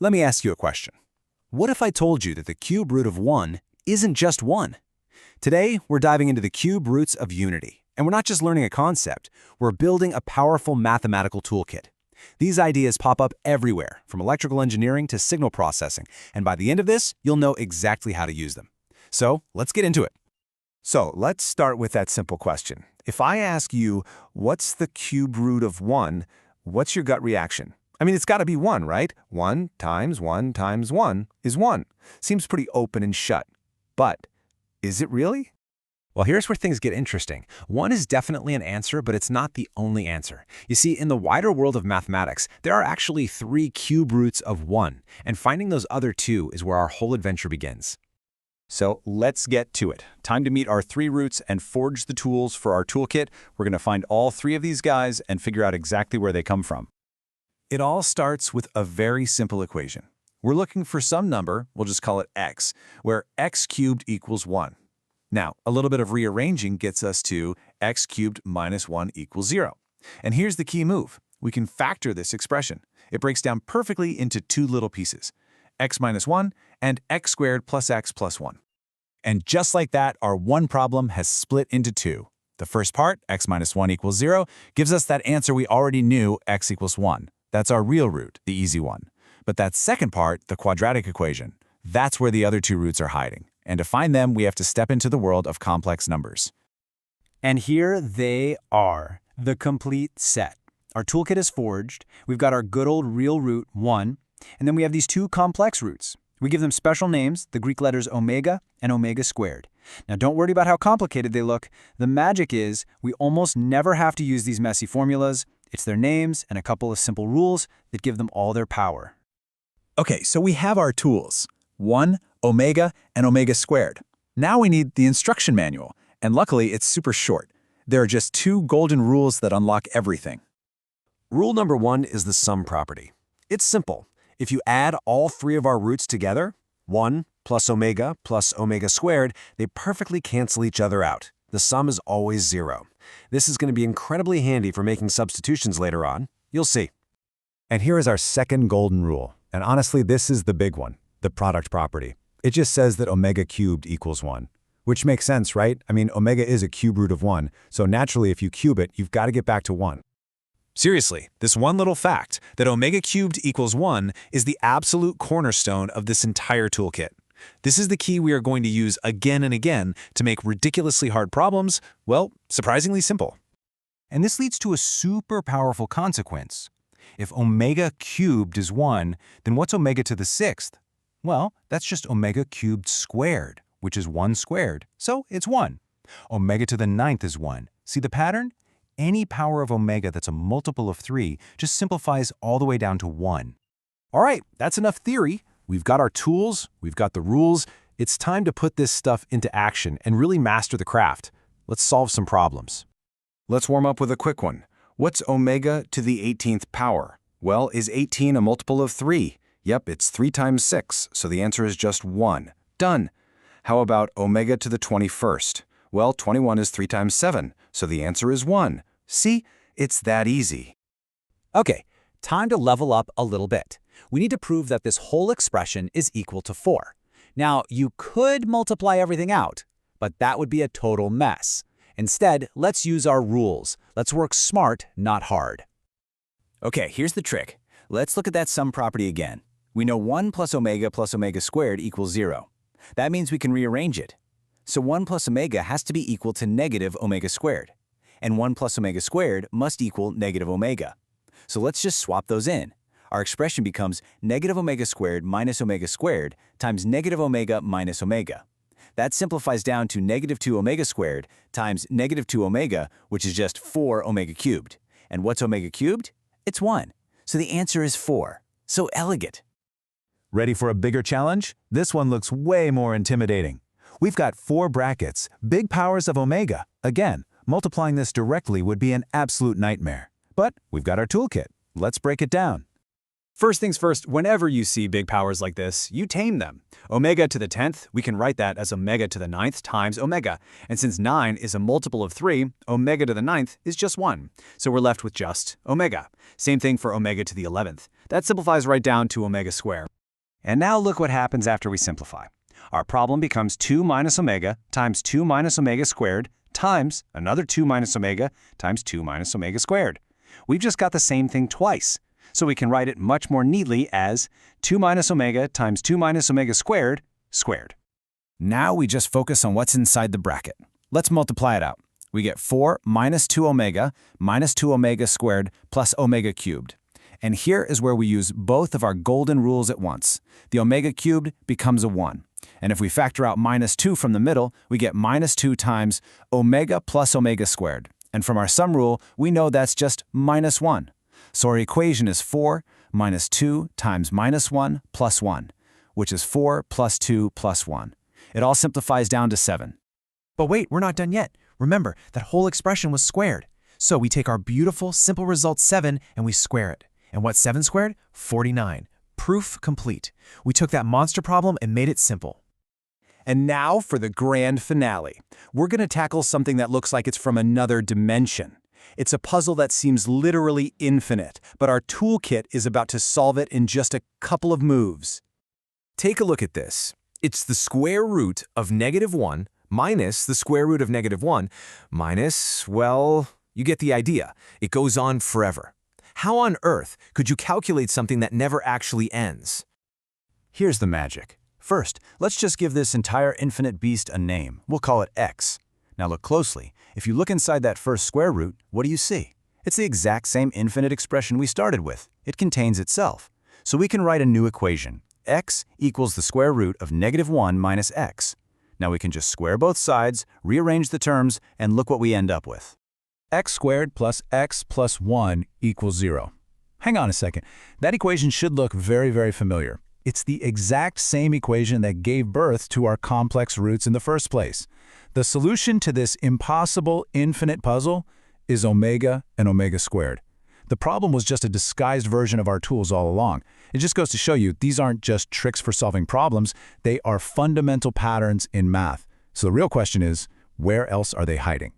Let me ask you a question. What if I told you that the cube root of 1 isn't just 1? Today, we're diving into the cube roots of unity. And we're not just learning a concept, we're building a powerful mathematical toolkit. These ideas pop up everywhere, from electrical engineering to signal processing, and by the end of this, you'll know exactly how to use them. So, let's get into it. So let's start with that simple question. If I ask you, what's the cube root of 1, what's your gut reaction? I mean, it's got to be 1, right? 1 times 1 times 1 is 1. Seems pretty open and shut. But is it really? Well, here's where things get interesting. 1 is definitely an answer, but it's not the only answer. You see, in the wider world of mathematics, there are actually 3 cube roots of 1, and finding those other 2 is where our whole adventure begins. So let's get to it. Time to meet our 3 roots and forge the tools for our toolkit. We're going to find all 3 of these guys and figure out exactly where they come from. It all starts with a very simple equation. We're looking for some number, we'll just call it x, where x cubed equals 1. Now, a little bit of rearranging gets us to x cubed minus 1 equals 0. And here's the key move. We can factor this expression. It breaks down perfectly into 2 little pieces, x minus 1 and x squared plus x plus 1. And just like that, our 1 problem has split into 2. The first part, x minus 1 equals 0, gives us that answer we already knew, x equals 1. That's our real root, the easy one. But that second part, the quadratic equation, that's where the other 2 roots are hiding. And to find them, we have to step into the world of complex numbers. And here they are, the complete set. Our toolkit is forged, we've got our good old real root 1, and then we have these 2 complex roots. We give them special names, the Greek letters omega and omega squared. Now don't worry about how complicated they look. The magic is we almost never have to use these messy formulas. It's their names and a couple of simple rules that give them all their power. Okay, so we have our tools, 1, omega, and omega squared. Now we need the instruction manual, and luckily it's super short. There are just 2 golden rules that unlock everything. Rule number 1 is the sum property. It's simple. If you add all 3 of our roots together, 1 plus omega squared, they perfectly cancel each other out. The sum is always 0. This is going to be incredibly handy for making substitutions later on. You'll see. And here is our second golden rule. And honestly, this is the big one, the product property. It just says that omega cubed equals 1. Which makes sense, right? I mean, omega is a cube root of 1, so naturally if you cube it, you've got to get back to 1. Seriously, this one little fact, that omega cubed equals 1, is the absolute cornerstone of this entire toolkit. This is the key we are going to use again and again to make ridiculously hard problems, well, surprisingly simple. And this leads to a super powerful consequence. If omega cubed is 1, then what's omega to the 6th? Well, that's just omega cubed squared, which is 1 squared, so it's 1. Omega to the 9th is 1. See the pattern? Any power of omega that's a multiple of 3 just simplifies all the way down to 1. All right, that's enough theory. We've got our tools, we've got the rules. It's time to put this stuff into action and really master the craft. Let's solve some problems. Let's warm up with a quick one. What's omega to the 18th power? Well, is 18 a multiple of 3? Yep, it's 3 times 6, so the answer is just 1. Done. How about omega to the 21st? Well, 21 is 3 times 7, so the answer is 1. See? It's that easy. Okay, time to level up a little bit. We need to prove that this whole expression is equal to 4. Now, you could multiply everything out, but that would be a total mess. Instead, let's use our rules. Let's work smart, not hard. Okay, here's the trick. Let's look at that sum property again. We know 1 plus omega squared equals 0. That means we can rearrange it. So 1 plus omega has to be equal to negative omega squared. And 1 plus omega squared must equal negative omega. So let's just swap those in. Our expression becomes negative omega squared minus omega squared times negative omega minus omega. That simplifies down to negative 2 omega squared times negative 2 omega, which is just 4 omega cubed. And what's omega cubed? It's 1. So the answer is 4. So elegant. Ready for a bigger challenge? This one looks way more intimidating. We've got 4 brackets, big powers of omega. Again, multiplying this directly would be an absolute nightmare. But we've got our toolkit. Let's break it down. First things first, whenever you see big powers like this, you tame them. Omega to the 10th, we can write that as omega to the 9th times omega. And since 9 is a multiple of 3, omega to the 9th is just 1. So we're left with just omega. Same thing for omega to the 11th. That simplifies right down to omega squared. And now look what happens after we simplify. Our problem becomes 2 minus omega times 2 minus omega squared times another 2 minus omega times 2 minus omega squared. We've just got the same thing twice. So we can write it much more neatly as 2 minus omega times 2 minus omega squared squared. Now we just focus on what's inside the bracket. Let's multiply it out. We get 4 minus 2 omega minus 2 omega squared plus omega cubed. And here is where we use both of our golden rules at once. The omega cubed becomes a 1. And if we factor out minus 2 from the middle, we get minus 2 times omega plus omega squared. And from our sum rule, we know that's just minus 1. So our equation is 4 minus 2 times minus 1 plus 1, which is 4 plus 2 plus 1. It all simplifies down to 7. But wait, we're not done yet. Remember, that whole expression was squared. So we take our beautiful, simple result 7 and we square it. And what's 7 squared? 49. Proof complete. We took that monster problem and made it simple. And now for the grand finale. We're going to tackle something that looks like it's from another dimension. It's a puzzle that seems literally infinite, but our toolkit is about to solve it in just a couple of moves. Take a look at this. It's the square root of -1 minus the square root of -1 minus, well, you get the idea. It goes on forever. How on earth could you calculate something that never actually ends? Here's the magic. First, let's just give this entire infinite beast a name. We'll call it x. Now look closely. If you look inside that first square root, what do you see? It's the exact same infinite expression we started with. It contains itself. So we can write a new equation. X equals the square root of -1 minus x. Now we can just square both sides, rearrange the terms, and look what we end up with. X squared plus x plus 1 equals 0. Hang on a second. That equation should look very, very familiar. It's the exact same equation that gave birth to our complex roots in the first place. The solution to this impossible infinite puzzle is omega and omega squared. The problem was just a disguised version of our tools all along. It just goes to show you these aren't just tricks for solving problems, they are fundamental patterns in math. So the real question is, where else are they hiding?